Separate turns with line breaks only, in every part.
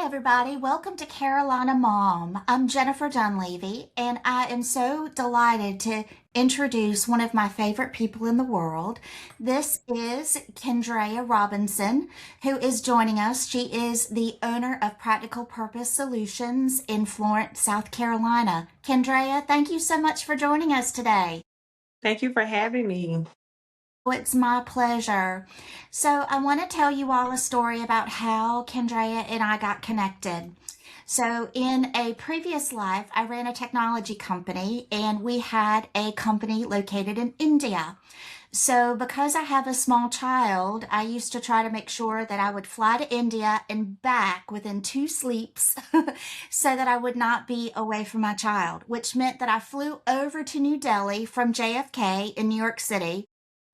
everybody. Welcome to Carolina Mom. I'm Jennifer Dunleavy, and I am so delighted to introduce one of my favorite people in the world. This is Kendrea Robinson, who is joining us. She is the owner of Practical Purpose Solutions in Florence, South Carolina. Kendrea, thank you so much for joining us today.
Thank you for having me.
Oh, it's my pleasure. So, I want to tell you all a story about how Kendrea and I got connected. So, in a previous life, I ran a technology company and we had a company located in India. So, because I have a small child, I used to try to make sure that I would fly to India and back within two sleeps so that I would not be away from my child, which meant that I flew over to New Delhi from JFK in New York City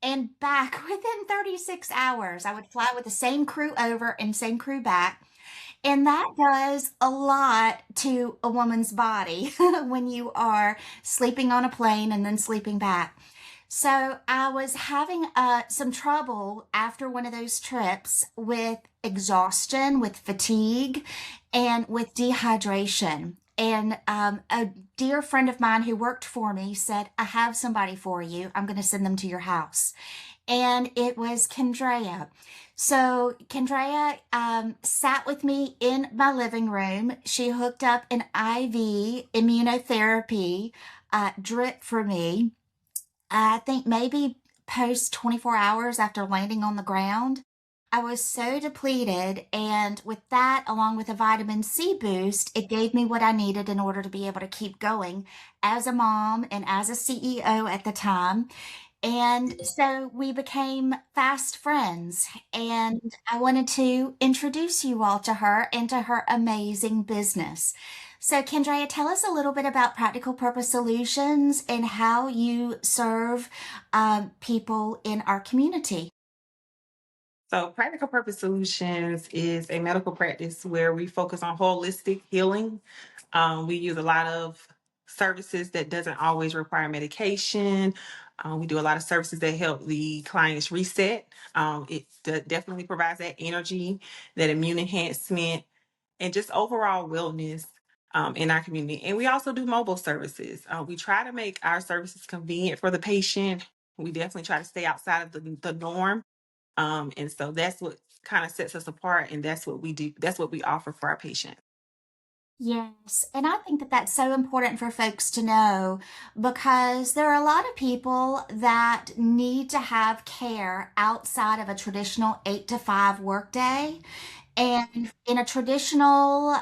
and back within 36 hours. I would fly with the same crew over and same crew back. And that does a lot to a woman's body when you are sleeping on a plane and then sleeping back. So I was having some trouble after one of those trips with exhaustion, with fatigue, and with dehydration. And a dear friend of mine who worked for me said, I have somebody for you. I'm going to send them to your house. And it was Kendrea. So Kendrea sat with me in my living room. She hooked up an IV immunotherapy drip for me. I think maybe post 24 hours after landing on the ground. I was so depleted, and with that, along with a vitamin C boost, it gave me what I needed in order to be able to keep going as a mom and as a CEO at the time. And so we became fast friends, and I wanted to introduce you all to her and to her amazing business. So, Kendrea, tell us a little bit about Practical Purpose Solutions and how you serve people in our community.
So, Practical Purpose Solutions is a medical practice where we focus on holistic healing. We use a lot of services that doesn't always require medication. We do a lot of services that help the clients reset. It definitely provides that energy, that immune enhancement, and just overall wellness in our community. And we also do mobile services. We try to make our services convenient for the patient. We definitely try to stay outside of the norm. And so that's what kind of sets us apart. And that's what we do. That's what we offer for our patients.
Yes, and I think that that's so important for folks to know because there are a lot of people that need to have care outside of a traditional 8 to 5 workday. And in a traditional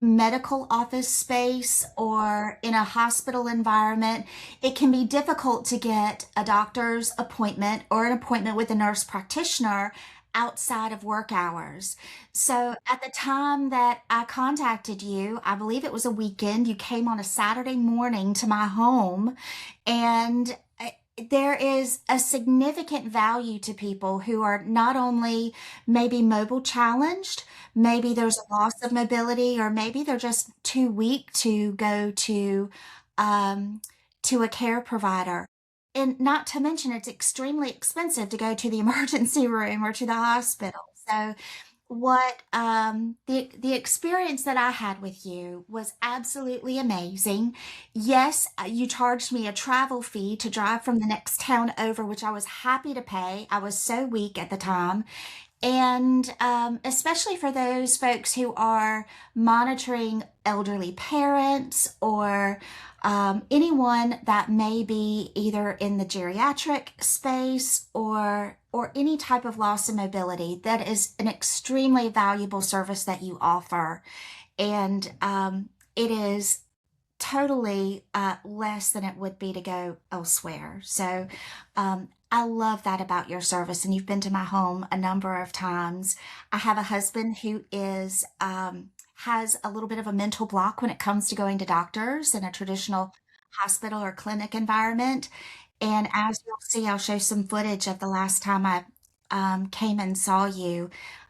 medical office space or in a hospital environment, it can be difficult to get a doctor's appointment or an appointment with a nurse practitioner outside of work hours. So at the time that I contacted you, I believe it was a weekend, you came on a Saturday morning to my home and there is a significant value to people who are not only maybe mobile challenged, maybe there's a loss of mobility, or maybe they're just too weak to go um, to a care provider. And not to mention, it's extremely expensive to go to the emergency room or to the hospital. So what the experience that I had with you was absolutely amazing. Yes, you charged me a travel fee to drive from the next town over, which I was happy to pay. I was so weak at the time. And especially for those folks who are monitoring elderly parents or anyone that may be either in the geriatric space or any type of loss of mobility, that is an extremely valuable service that you offer. And it is totally less than it would be to go elsewhere. So I love that about your service, and you've been to my home a number of times. I have a husband who is has a little bit of a mental block when it comes to going to doctors in a traditional hospital or clinic environment. And as you'll see, I'll show some footage of the last time I came and saw you.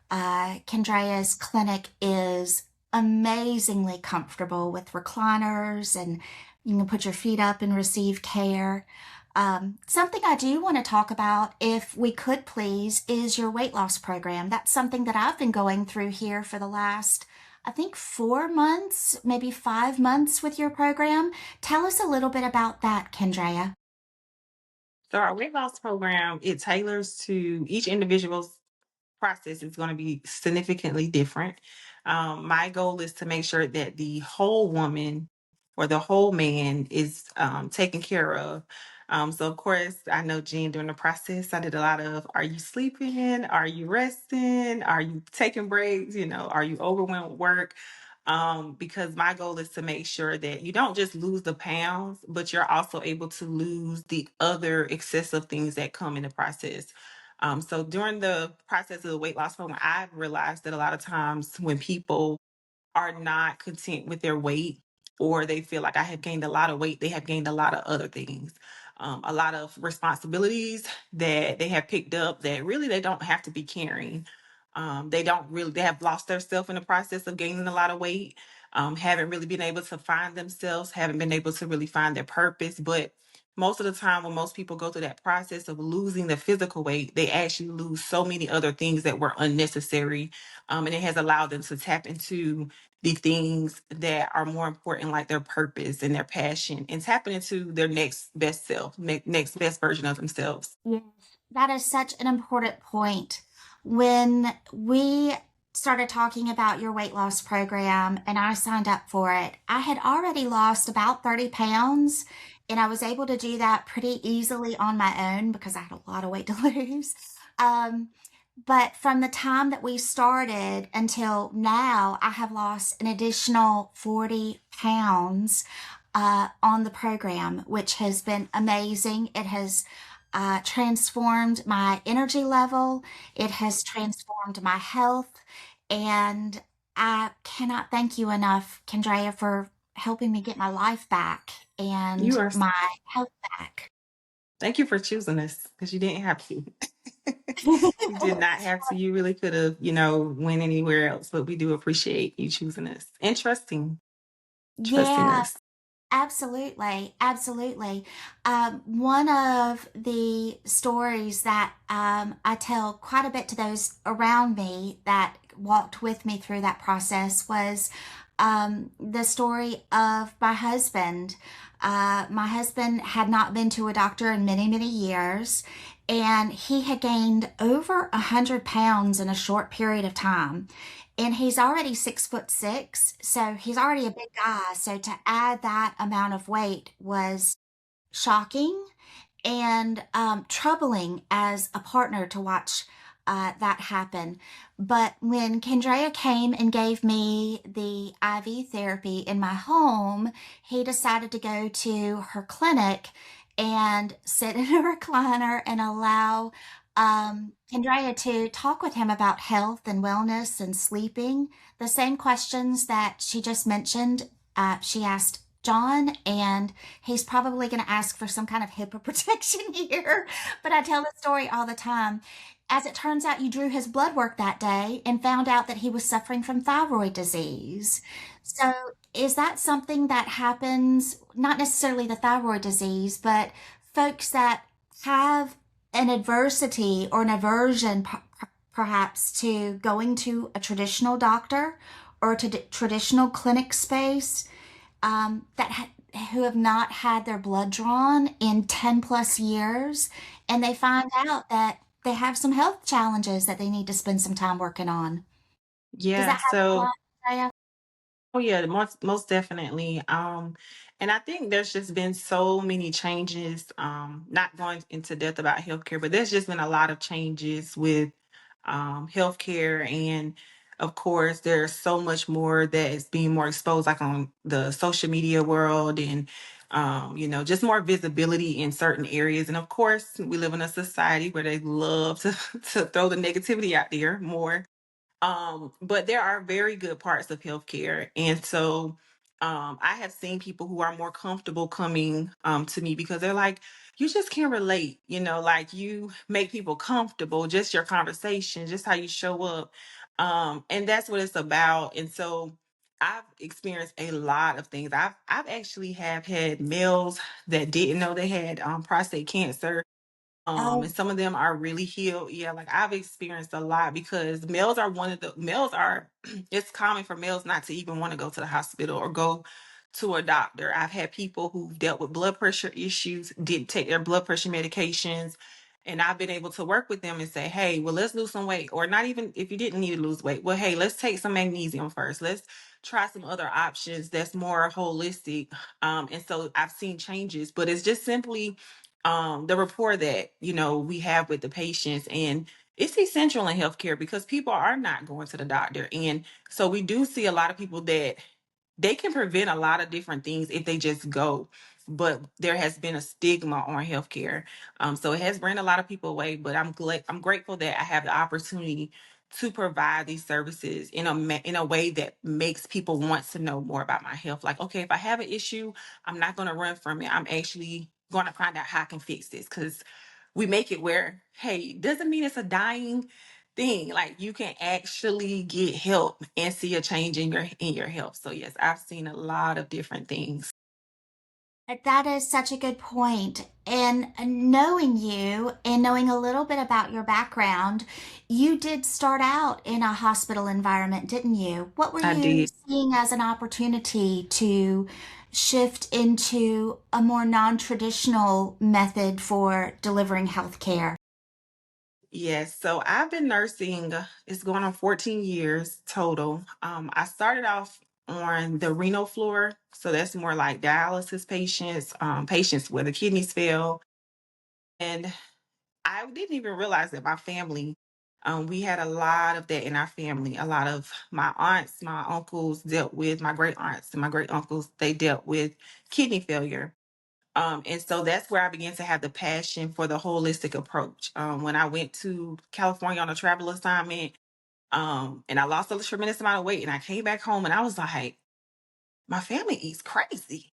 Kendrea's clinic is amazingly comfortable with recliners, and you can put your feet up and receive care. Something I do want to talk about, if we could please, is your weight loss program. That's something that I've been going through here for the last, I think, 4 months, maybe 5 months with your program. Tell us a little bit about that, Kendrea.
So our weight loss program, it tailors to each individual's process is going to be significantly different. My goal is to make sure that the whole woman or the whole man is taken care of. So, of course, I know Jen during the process, I did a lot of are you sleeping? Are you resting? Are you taking breaks? Are you overwhelmed with work? Because my goal is to make sure that you don't just lose the pounds, but you're also able to lose the other excessive things that come in the process. So during the process of the weight loss program, I've realized that a lot of times when people are not content with their weight, or they feel like I have gained a lot of weight, they have gained a lot of other things, a lot of responsibilities that they have picked up that really they don't have to be carrying. They have lost their self in the process of gaining a lot of weight, haven't really been able to find themselves, haven't been able to really find their purpose. But most of the time, when most people go through that process of losing the physical weight, they actually lose so many other things that were unnecessary. And it has allowed them to tap into the things that are more important, like their purpose and their passion, and tapping into their next best self, next best version of themselves.
Yes, that is such an important point. When we started talking about your weight loss program and I signed up for it, I had already lost about 30 pounds, and I was able to do that pretty easily on my own because I had a lot of weight to lose. Um, but from the time that we started until now, I have lost an additional 40 pounds on the program, which has been amazing. It has transformed my energy level, it has transformed my health, and I cannot thank you enough, Kendrea, for helping me get my life back
You
and
are.
my health back.
Thank you for choosing us because you didn't have to. You did not have to. You really could have, went anywhere else. But we do appreciate you choosing us and trusting
Yeah,
us.
absolutely, absolutely. One of the stories that I tell quite a bit to those around me that walked with me through that process was the story of my husband. My husband had not been to a doctor in many, many years, and he had gained over 100 pounds in a short period of time. And he's already 6'6", so he's already a big guy. So to add that amount of weight was shocking and troubling as a partner to watch that happen. But when Kendrea came and gave me the IV therapy in my home, he decided to go to her clinic and sit in a recliner and allow Kendrea to talk with him about health and wellness and sleeping. The same questions that she just mentioned, she asked John, and he's probably going to ask for some kind of HIPAA protection here, but I tell the story all the time. As it turns out, you drew his blood work that day and found out that he was suffering from thyroid disease. So, is that something that happens, not necessarily the thyroid disease, but folks that have an adversity or an aversion, perhaps, to going to a traditional doctor or to traditional clinic space? Who have not had their blood drawn in 10 plus years, and they find out that they have some health challenges that they need to spend some time working on. Does
Yeah.
that happen a
So,
lot, Freya?
oh yeah, most definitely. And I think there's just been so many changes. Not going into depth about healthcare, but there's just been a lot of changes with healthcare, and of course, there's so much more that is being more exposed, like on the social media world, and just more visibility in certain areas. And of course, we live in a society where they love to to throw the negativity out there more. But there are very good parts of healthcare. And so I have seen people who are more comfortable coming to me because they're like, you just can't relate, like you make people comfortable, just your conversation, just how you show up. And that's what it's about. And so I've experienced a lot of things. I've actually have had males that didn't know they had prostate cancer.
Oh,
And some of them are really healed. Yeah, like I've experienced a lot because males are one of the males are it's common for males not to even want to go to the hospital or go to a doctor. I've had people who've dealt with blood pressure issues, didn't take their blood pressure medications, and I've been able to work with them and say, hey, well, let's lose some weight. Or not even if you didn't need to lose weight. Well, hey, let's take some magnesium first. Let's try some other options that's more holistic. And so I've seen changes, but it's just simply the rapport that we have with the patients, and it's essential in healthcare because people are not going to the doctor, and so we do see a lot of people that they can prevent a lot of different things if they just go. But there has been a stigma on healthcare, so it has brought a lot of people away. But I'm grateful that I have the opportunity to provide these services in a way that makes people want to know more about my health. Like, okay, if I have an issue, I'm not going to run from it. I'm actually going to find out how I can fix this, because we make it where, hey, doesn't mean it's a dying thing. Like you can actually get help and see a change in your health. So yes, I've seen a lot of different things.
that is such a good point. And knowing you and knowing a little bit about your background, you did start out in a hospital environment, didn't you? What were
I
you
did.
seeing as an opportunity to shift into a more non-traditional method for delivering health care?
Yes. So I've been nursing, it's going on 14 years total. I started off on the renal floor. So that's more like dialysis patients, patients where the kidneys fail. And I didn't even realize that my family, we had a lot of that in our family. A lot of my aunts, my uncles dealt with, my great aunts and my great uncles, they dealt with kidney failure. And so that's where I began to have the passion for the holistic approach. When I went to California on a travel assignment, and I lost a tremendous amount of weight, and I came back home and I was like, my family eats crazy.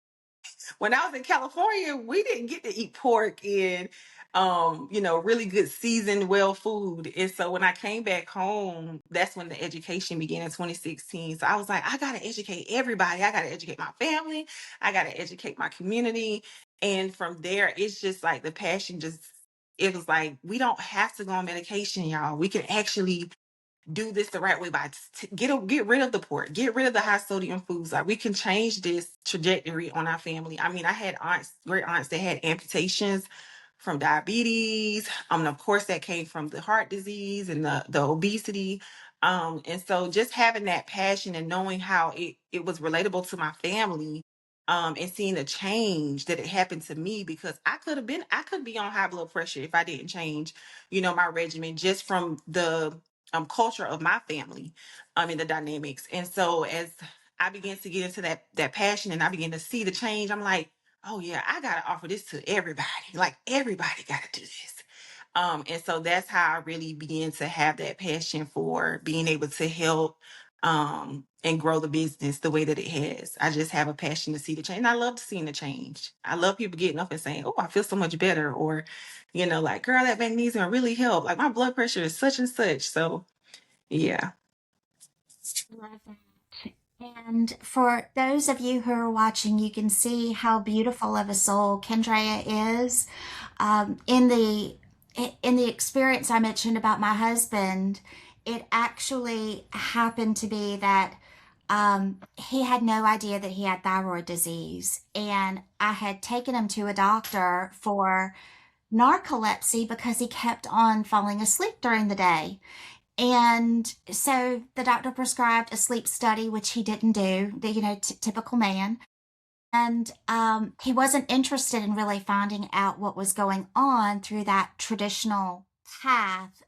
When I was in California, we didn't get to eat pork and really good seasoned well food. And so when I came back home, that's when the education began in 2016. So I was like, I gotta educate everybody. I gotta educate my family. I gotta educate my community. And from there, it's just like the passion just it was like we don't have to go on medication, y'all. We can actually do this the right way by get rid of the pork, get rid of the high sodium foods. Like we can change this trajectory on our family. I mean, I had aunts, great aunts that had amputations from diabetes. And of course that came from the heart disease and the obesity. And so just having that passion and knowing how it was relatable to my family, and seeing the change that it happened to me, because I could be on high blood pressure if I didn't change, my regimen just from the culture of my family, and the dynamics. And so as I began to get into that passion and I began to see the change, I'm like, oh yeah, I gotta offer this to everybody. Like everybody gotta do this. And so that's how I really began to have that passion for being able to help and grow the business the way that it has. I just have a passion to see the change. And I love seeing the change. I love people getting up and saying, oh, I feel so much better. Or, like, girl, that magnesium really helped. Like my blood pressure is such and such. So yeah.
Love that. And for those of you who are watching, you can see how beautiful of a soul Kendrea is. In the experience I mentioned about my husband, it actually happened to be that he had no idea that he had thyroid disease, and I had taken him to a doctor for narcolepsy because he kept on falling asleep during the day. And so the doctor prescribed a sleep study, which he didn't do, typical man. And he wasn't interested in really finding out what was going on through that traditional path,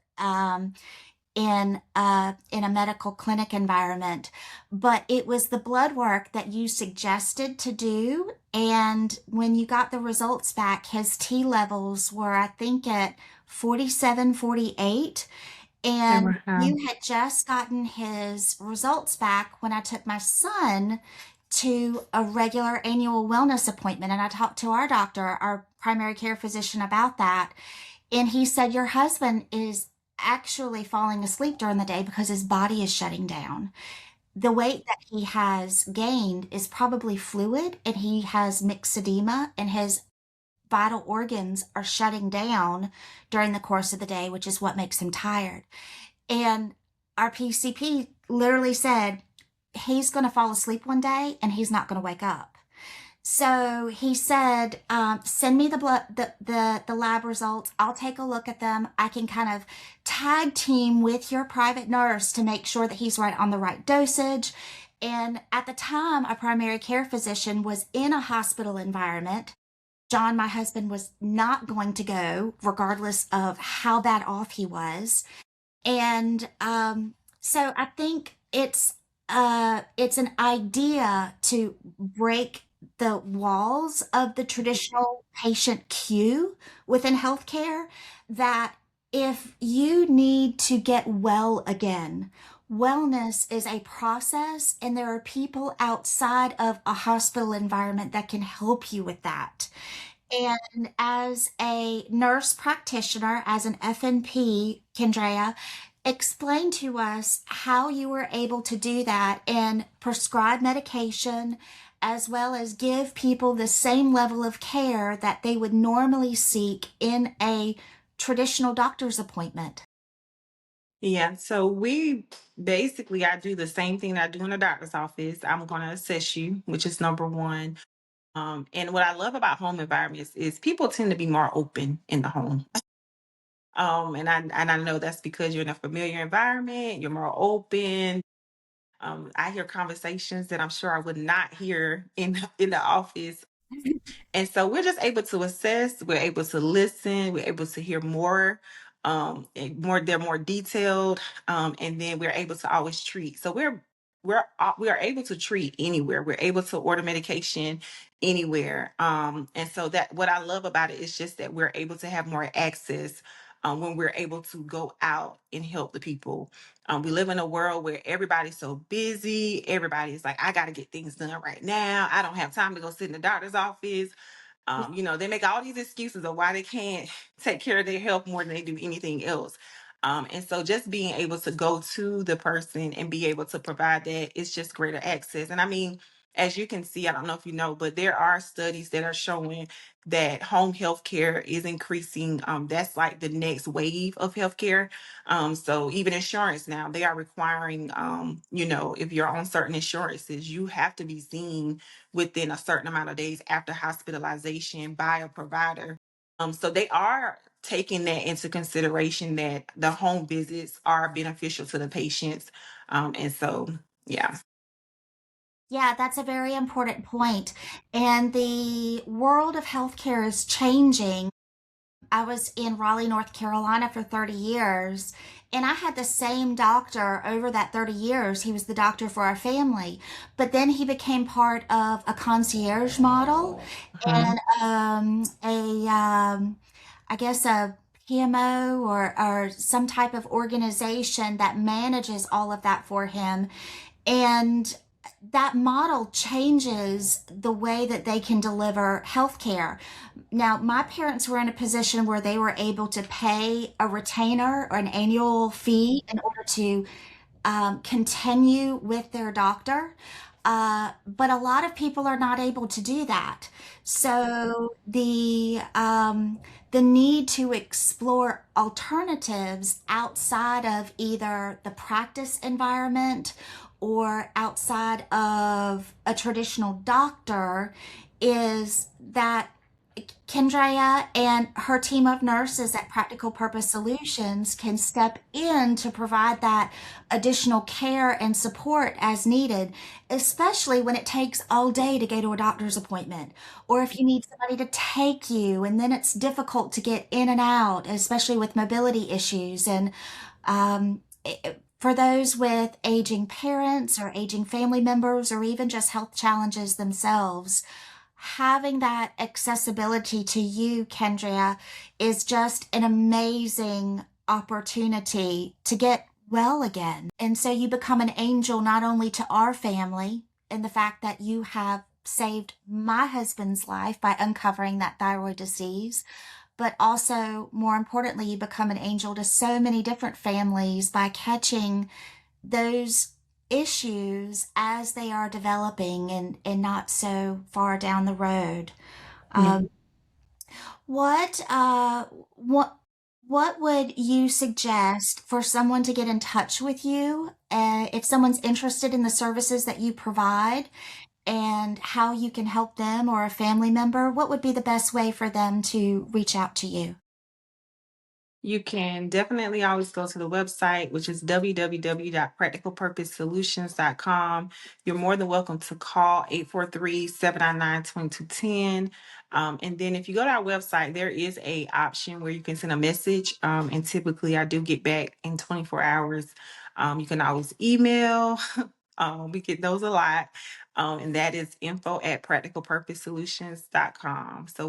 in a medical clinic environment. But it was the blood work that you suggested to do. And when you got the results back, his T levels were, I think, at 47, 48. And
Wow.
you had just gotten his results back when I took my son to a regular annual wellness appointment. And I talked to our doctor, our primary care physician, about that. And he said, your husband is actually falling asleep during the day because his body is shutting down. the weight that he has gained is probably fluid, and he has myxedema, and his vital organs are shutting down during the course of the day, which is what makes him tired. And our PCP literally said he's going to fall asleep one day and he's not going to wake up. So he said, "Send me the blood, the lab results. I'll take a look at them. I can kind of tag team with your private nurse to make sure that he's right on the right dosage." And at the time, a primary care physician was in a hospital environment. John, my husband, was not going to go, regardless of how bad off he was. And so I think it's an idea to break the walls of the traditional patient queue within healthcare, that if you need to get well again, wellness is a process, and there are people outside of a hospital environment that can help you with that. And as a nurse practitioner, as an FNP, Kendrea, explain to us how you were able to do that and prescribe medication, as well as give people the same level of care that they would normally seek in a traditional doctor's appointment.
Yeah, so we basically, I do the same thing that I do in the doctor's office. I'm going to assess you, which is number one. And what I love about home environments is people tend to be more open in the home. And I know that's because you're in a familiar environment, you're more open. I hear conversations that I'm sure I would not hear in the office. And so we're just able to assess, we're able to listen, we're able to hear more, and more, they're more detailed, and then we're able to always treat. So we are able to treat anywhere. We're able to order medication anywhere. And so that what I love about it is just that we're able to have more access when we're able to go out and help the people. We live in a world where everybody's so busy. Everybody's like, I got to get things done right now. I don't have time to go sit in the doctor's office. They make all these excuses of why they can't take care of their health more than they do anything else. And so just being able to go to the person and be able to provide that, it's just greater access. And I mean, as you can see, I don't know if you know, but there are studies that are showing that home health care is increasing. That's like the next wave of healthcare. So even insurance now, they are requiring, if you're on certain insurances, you have to be seen within a certain amount of days after hospitalization by a provider. So they are taking that into consideration, that the home visits are beneficial to the patients. And so, yeah.
Yeah, that's a very important point. And the world of healthcare is changing. I was in Raleigh, North Carolina for 30 years, and I had the same doctor over that 30 years. He was the doctor for our family, but then he became part of a concierge model
Mhm.
and I guess a PMO, or some type of organization that manages all of that for him. And that model changes the way that they can deliver healthcare. Now, my parents were in a position where they were able to pay a retainer or an annual fee in order to continue with their doctor. But a lot of people are not able to do that. So the need to explore alternatives outside of either the practice environment or outside of a traditional doctor is that Kendrea and her team of nurses at Practical Purpose Solutions can step in to provide that additional care and support as needed, especially when it takes all day to go to a doctor's appointment, or if you need somebody to take you and then it's difficult to get in and out, especially with mobility issues. And for those with aging parents or aging family members, or even just health challenges themselves, having that accessibility to you, Kendria, is just an amazing opportunity to get well again. And so you become an angel not only to our family in the fact that you have saved my husband's life by uncovering that thyroid disease, but also, more importantly, you become an angel to so many different families by catching those issues as they are developing and not so far down the road.
Yeah.
Um, what uh what what would you suggest for someone to get in touch with you if someone's interested in the services that you provide and how you can help them or a family member? What would be the best way for them to reach out to you?
You can definitely always go to the website, which is www.practicalpurposesolutions.com. You're more than welcome to call 843-799-2210. And then if you go to our website, there is a option where you can send a message. And typically I do get back in 24 hours. You can always email. We get those a lot. And that is info@practicalpurposesolutions.com. So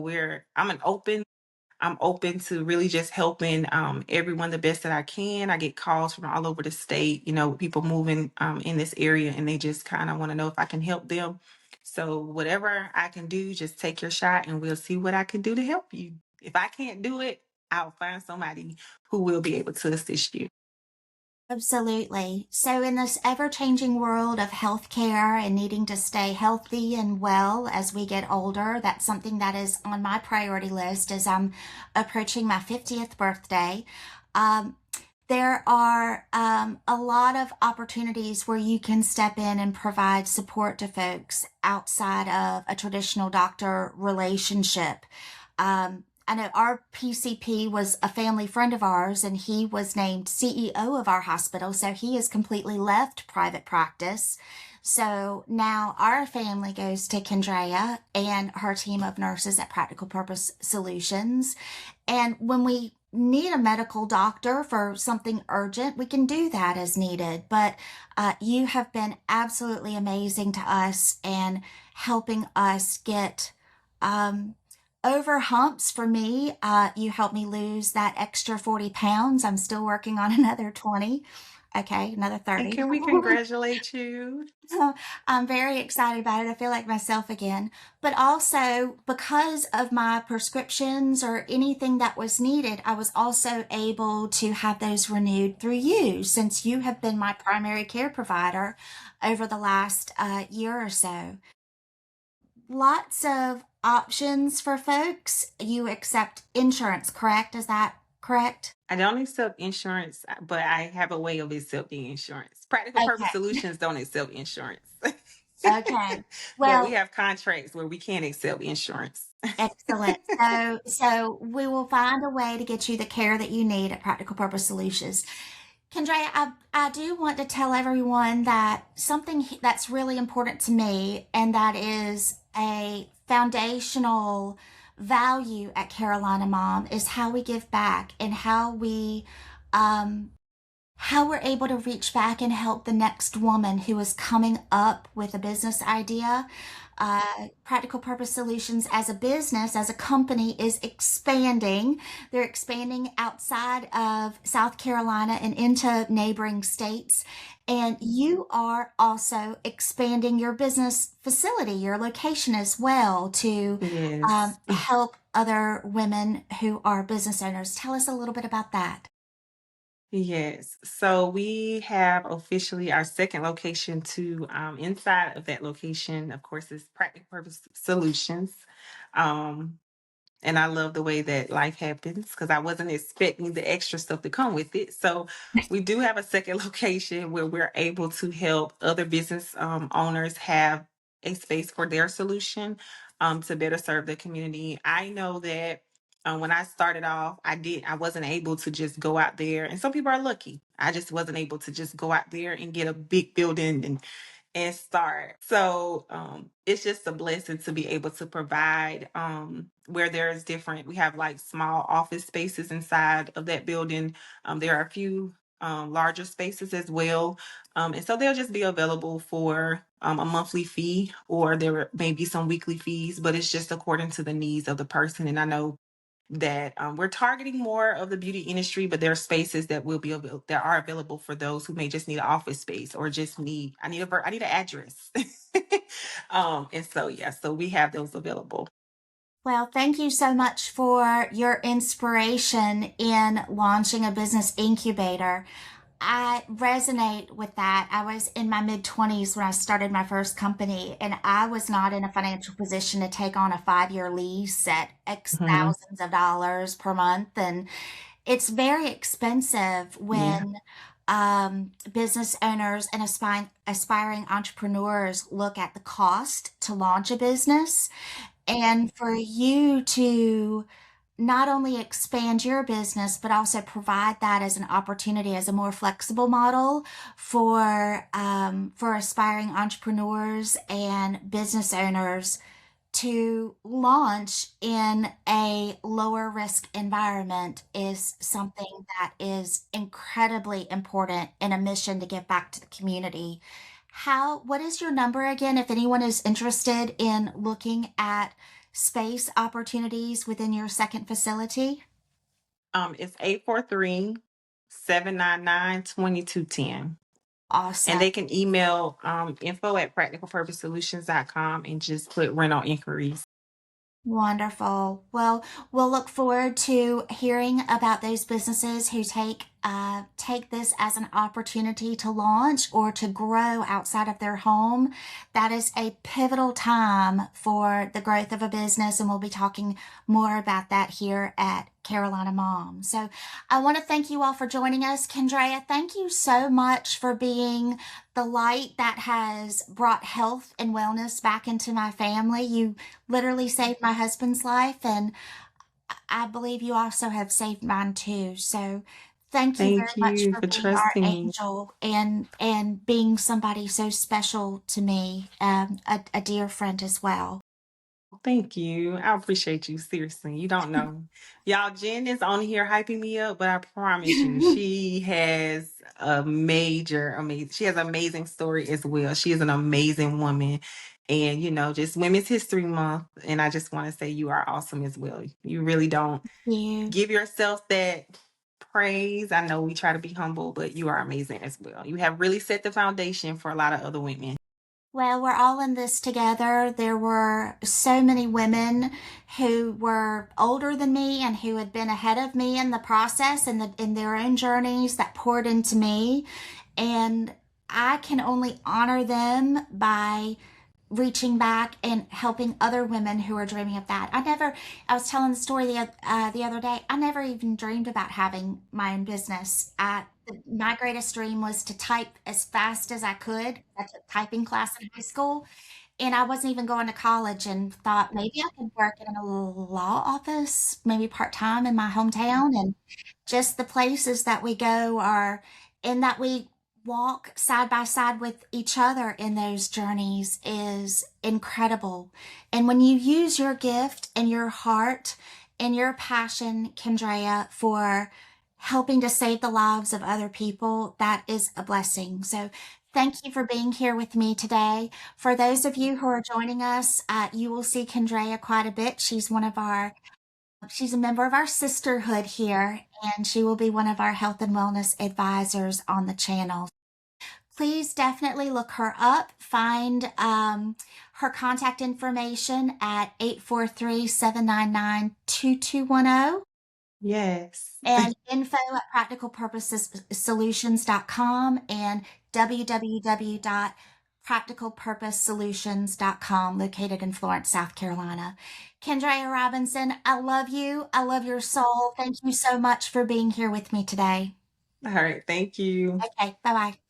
I'm open to really just helping everyone the best that I can. I get calls from all over the state, people moving in this area, and they just kind of want to know if I can help them. So whatever I can do, just take your shot and we'll see what I can do to help you. If I can't do it, I'll find somebody who will be able to assist you.
Absolutely. So, in this ever changing world of healthcare and needing to stay healthy and well as we get older, that's something that is on my priority list as I'm approaching my 50th birthday. Um, there are a lot of opportunities where you can step in and provide support to folks outside of a traditional doctor relationship. I know our PCP was a family friend of ours, and he was named CEO of our hospital. So he has completely left private practice. So now our family goes to Kendrea and her team of nurses at Practical Purpose Solutions. And when we need a medical doctor for something urgent, we can do that as needed. But you have been absolutely amazing to us and helping us get um, over humps for me. You helped me lose that extra 40 pounds. I'm still working on another 20. Okay, another
And
30.
can we congratulate you?
So I'm very excited about it. I feel like myself again. But also, because of my prescriptions or anything that was needed, I was also able to have those renewed through you since you have been my primary care provider over the last year or so. Lots of options for folks. You accept insurance, correct? Is that correct?
I don't accept insurance, but I have a way of accepting insurance. Practical Purpose
Okay.
Solutions don't accept insurance.
Okay.
But we
Well,
have contracts where we can accept insurance.
excellent. So we will find a way to get you the care that you need at Practical Purpose Solutions. Kendra, I do want to tell everyone that something that's really important to me, and that is a foundational value at Carolina Mom, is how we give back and um, how we're able to reach back and help the next woman who is coming up with a business idea. Practical Purpose Solutions as a business, as a company, is expanding. They're expanding outside of South Carolina and into neighboring states. And you are also expanding your business facility, your location as well, to
Yes.
help other women who are business owners. Tell us a little bit about that.
Yes. So we have officially our second location to inside of that location, of course, is Practical Purpose Solutions. Um, and I love the way that life happens because I wasn't expecting the extra stuff to come with it. So we do have a second location where we're able to help other business owners have a space for their solution to better serve the community. I know that when I started off, I wasn't able to just go out there, and some people are lucky. I just wasn't able to just go out there and get a big building and start. So it's just a blessing to be able to provide where there's different, we have like small office spaces inside of that building. There are a few larger spaces as well. And so they'll just be available for a monthly fee, or there may be some weekly fees, but it's just according to the needs of the person. And I know that we're targeting more of the beauty industry, but there are spaces that that are available for those who may just need an office space or just need I need an address. And so yeah, so we have those available.
Well, thank you so much for your inspiration in launching a business incubator. I resonate with that. I was in my mid 20s when I started my first company, and I was not in a financial position to take on a 5-year lease at X
Mhm.
thousands of dollars per month. And it's very expensive
Yeah.
when business owners and aspiring entrepreneurs look at the cost to launch a business. And for you to not only expand your business, but also provide that as an opportunity, as a more flexible model for aspiring entrepreneurs and business owners to launch in a lower risk environment is something that is incredibly important in a mission to give back to the community. What is your number again if anyone is interested in looking at space opportunities within your second facility?
It's 843-799-2210. And
Awesome.
they can email info@practicalpurposesolutions.com and just put rental inquiries.
Wonderful. Well, we'll look forward to hearing about those businesses who take this as an opportunity to launch or to grow outside of their home. That is a pivotal time for the growth of a business, and we'll be talking more about that here at Carolina Mom. So I want to thank you all for joining us. Kendrea, thank you so much for being the light that has brought health and wellness back into my family. You literally saved my husband's life, and I believe you also have saved mine too. So thank you very
Thank
much
you
for
for
being our
trusting me.
angel and being somebody so special to me, a dear friend as well.
Thank you. I appreciate you. Seriously. You don't know. Y'all, Jen is on here hyping me up, but I promise you, she has she has an amazing story as well. She is an amazing woman. And, just Women's History Month. And I just want to say you are awesome as well. You really don't
You.
give yourself that praise. I know we try to be humble, but you are amazing as well. You have really set the foundation for a lot of other women.
Well, we're all in this together. There were so many women who were older than me and who had been ahead of me in the process and in their own journeys that poured into me. And I can only honor them by reaching back and helping other women who are dreaming of that. I was telling the story the other day, I never even dreamed about having my own business. My greatest dream was to type as fast as I could. I took typing class in high school, and I wasn't even going to college and thought maybe I could work in a law office, maybe part time in my hometown. And just the places that we go are in that we walk side by side with each other in those journeys is incredible. And when you use your gift and your heart and your passion, Kendrea, for helping to save the lives of other people, that is a blessing. So thank you for being here with me today. For those of you who are joining us, you will see Kendrea quite a bit. She's a member of our sisterhood here, and she will be one of our health and wellness advisors on the channel. Please definitely look her up. Find her contact information at 843-799-2210
Yes.
and info at practicalpurposesolutions.com and www.practicalpurposesolutions.com, located in Florence, South Carolina. Kendrea Robinson, I love you. I love your soul. Thank you so much for being here with me today.
All right. Thank you.
Okay, bye bye.